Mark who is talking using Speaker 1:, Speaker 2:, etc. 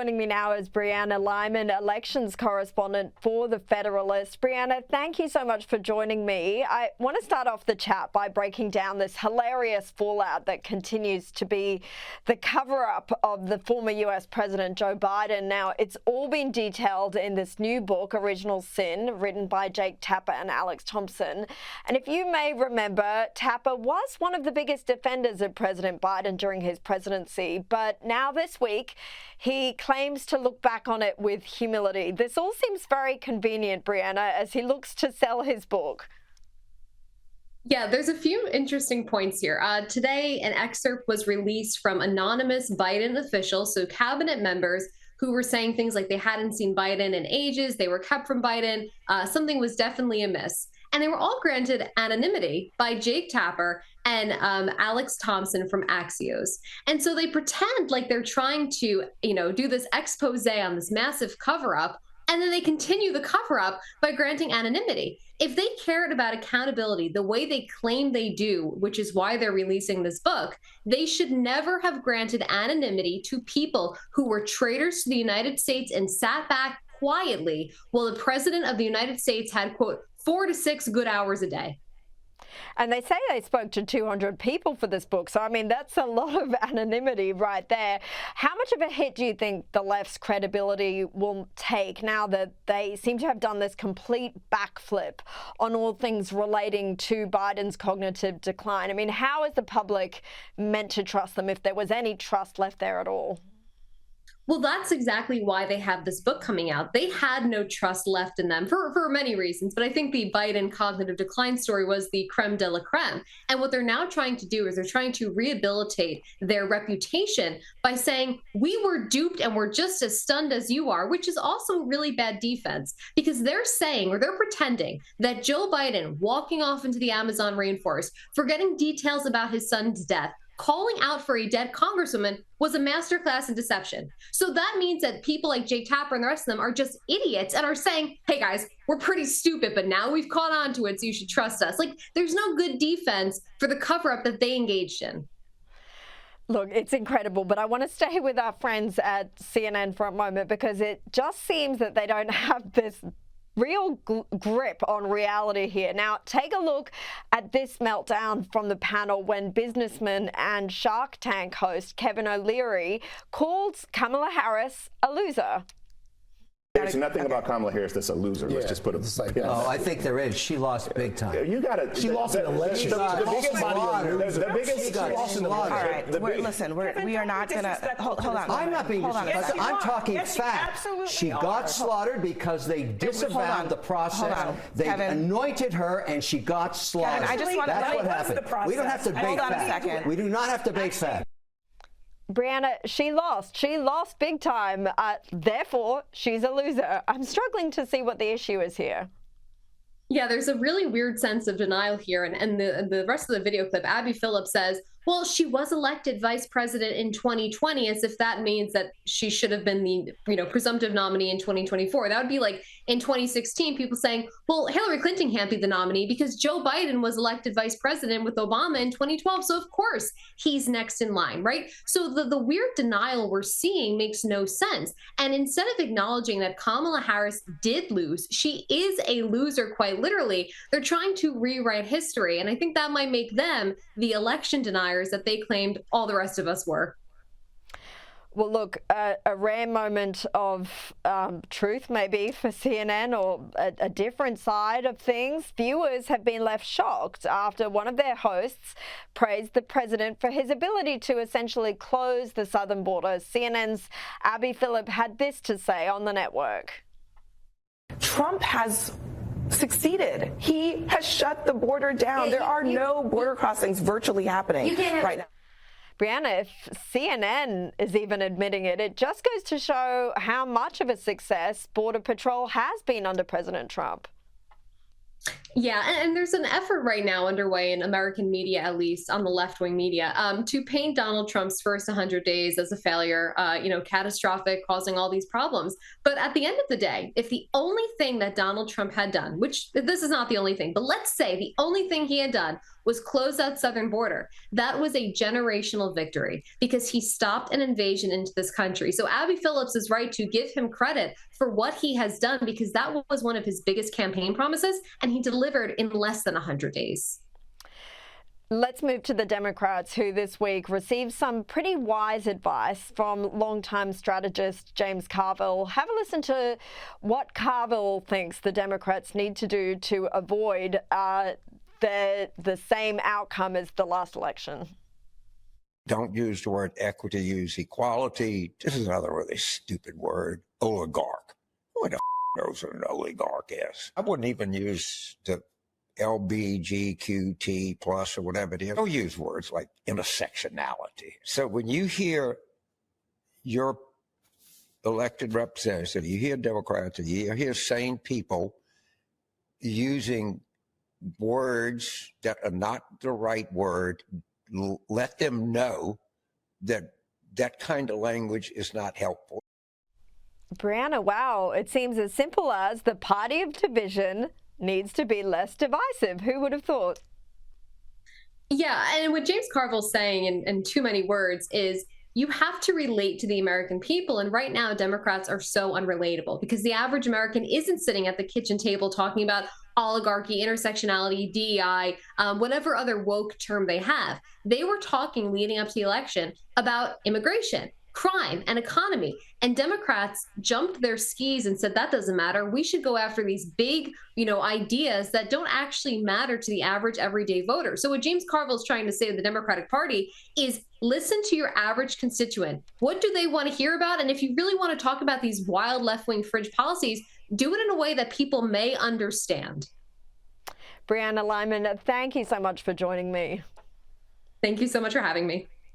Speaker 1: Joining me now is Brianna Lyman, elections correspondent for the Federalist. Brianna, thank you so much for joining me. I want to start off the chat by breaking down this hilarious fallout that continues to be the cover-up of the former US President Joe Biden. Now, it's all been detailed in this new book, Original Sin, written by Jake Tapper and Alex Thompson. And if you may remember, Tapper was one of the biggest defenders of President Biden during his presidency. But now this week, he claims to look back on it with humility. This all seems very convenient, Brianna, as he looks to sell his book.
Speaker 2: Yeah, there's a few interesting points here. Today, an excerpt was released from anonymous Biden officials, so cabinet members, who were saying things like they hadn't seen Biden in ages, they were kept from Biden, something was definitely amiss. And they were all granted anonymity by Jake Tapper and Alex Thompson from Axios. And so they pretend like they're trying to, do this expose on this massive cover-up, and then they continue the cover-up by granting anonymity. If they cared about accountability the way they claim they do, which is why they're releasing this book, they should never have granted anonymity to people who were traitors to the United States and sat back quietly while the president of the United States had, quote, 4 to 6 good hours a day.
Speaker 1: And they say they spoke to 200 people for this book. So, I mean, that's a lot of anonymity right there. How much of a hit do you think the left's credibility will take now that they seem to have done this complete backflip on all things relating to Biden's cognitive decline? I mean, how is the public meant to trust them if there was any trust left there at all?
Speaker 2: Well, that's exactly why they have this book coming out. They had no trust left in them for many reasons, but I think the Biden cognitive decline story was the creme de la creme. And what they're now trying to do is they're trying to rehabilitate their reputation by saying, we were duped and we're just as stunned as you are, which is also really bad defense, because they're saying, or they're pretending, that Joe Biden walking off into the Amazon rainforest, forgetting details about his son's death, calling out for a dead congresswoman was a masterclass in deception. So that means that people like Jake Tapper and the rest of them are just idiots and are saying, hey guys, we're pretty stupid, but now we've caught on to it, so you should trust us. Like, there's no good defense for the cover-up that they engaged in.
Speaker 1: Look, it's incredible, but I want to stay with our friends at CNN for a moment, because it just seems that they don't have this real grip on reality here. Now, take a look at this meltdown from the panel when businessman and Shark Tank host Kevin O'Leary calls Kamala Harris a loser.
Speaker 3: There's nothing about Kamala Harris that's a loser. Let's just put it like that.
Speaker 4: Oh, I think there is. She lost big time.
Speaker 3: You got to. She lost an election. The biggest. She lost an election.
Speaker 5: All right. Listen, we are not going to. Hold on.
Speaker 4: I'm not being disrespectful. I'm talking fact. She got slaughtered because they disavowed the process. They anointed her and she got slaughtered.
Speaker 5: Kevin, I just want to.
Speaker 4: That's what happened. We don't have to debate fact. Hold on a second. We do not have to debate fact.
Speaker 1: Brianna, she lost. She lost big time. Therefore, she's a loser. I'm struggling to see what the issue is here.
Speaker 2: Yeah, there's a really weird sense of denial here. And the rest of the video clip, Abby Phillip says, well, she was elected vice president in 2020, as if that means that she should have been the, presumptive nominee in 2024. That would be like in 2016, people saying, well, Hillary Clinton can't be the nominee because Joe Biden was elected vice president with Obama in 2012. So of course he's next in line, right? So the weird denial we're seeing makes no sense. And instead of acknowledging that Kamala Harris did lose, she is a loser, quite literally, they're trying to rewrite history. And I think that might make them the election deniers that they claimed all the rest of us were.
Speaker 1: Well, look, a rare moment of truth maybe for CNN, or a different side of things. Viewers have been left shocked after one of their hosts praised the president for his ability to essentially close the southern border. CNN's Abby Phillip had this to say on the network.
Speaker 6: Trump has succeeded. He has shut the border down. There are no border crossings virtually happening right now.
Speaker 1: Brianna, if CNN is even admitting it, it just goes to show how much of a success Border Patrol has been under President Trump.
Speaker 2: Yeah, and there's an effort right now underway in American media, at least on the left-wing media, to paint Donald Trump's first 100 days as a failure, catastrophic, causing all these problems. But at the end of the day, if the only thing that Donald Trump had done, which this is not the only thing, but let's say the only thing he had done was close that southern border. That was a generational victory because he stopped an invasion into this country. So Abby Phillips is right to give him credit for what he has done, because that was one of his biggest campaign promises, and he delivered in less than 100 days.
Speaker 1: Let's move to the Democrats, who this week received some pretty wise advice from longtime strategist James Carville. Have a listen to what Carville thinks the Democrats need to do to avoid the same outcome as the last election.
Speaker 7: Don't use the word equity, use equality. This is another really stupid word, oligarch. Who the knows what an oligarch is? I wouldn't even use the LBGQT plus or whatever it is. Don't use words like intersectionality. So when you hear your elected representative, you hear Democrats, you hear sane people using words that are not the right word, let them know that that kind of language is not helpful.
Speaker 1: Brianna, wow, it seems as simple as the party of division needs to be less divisive. Who would have thought?
Speaker 2: Yeah, and what James Carville's saying in too many words is you have to relate to the American people. And right now, Democrats are so unrelatable because the average American isn't sitting at the kitchen table talking about oligarchy, intersectionality, DEI, whatever other woke term they have. They were talking leading up to the election about immigration, crime, and economy. And Democrats jumped their skis and said, that doesn't matter. We should go after these big, ideas that don't actually matter to the average everyday voter. So what James Carville is trying to say to the Democratic Party is listen to your average constituent. What do they want to hear about? And if you really want to talk about these wild left-wing fringe policies, do it in a way that people may understand.
Speaker 1: Brianna Lyman, thank you so much for joining me.
Speaker 2: Thank you so much for having me.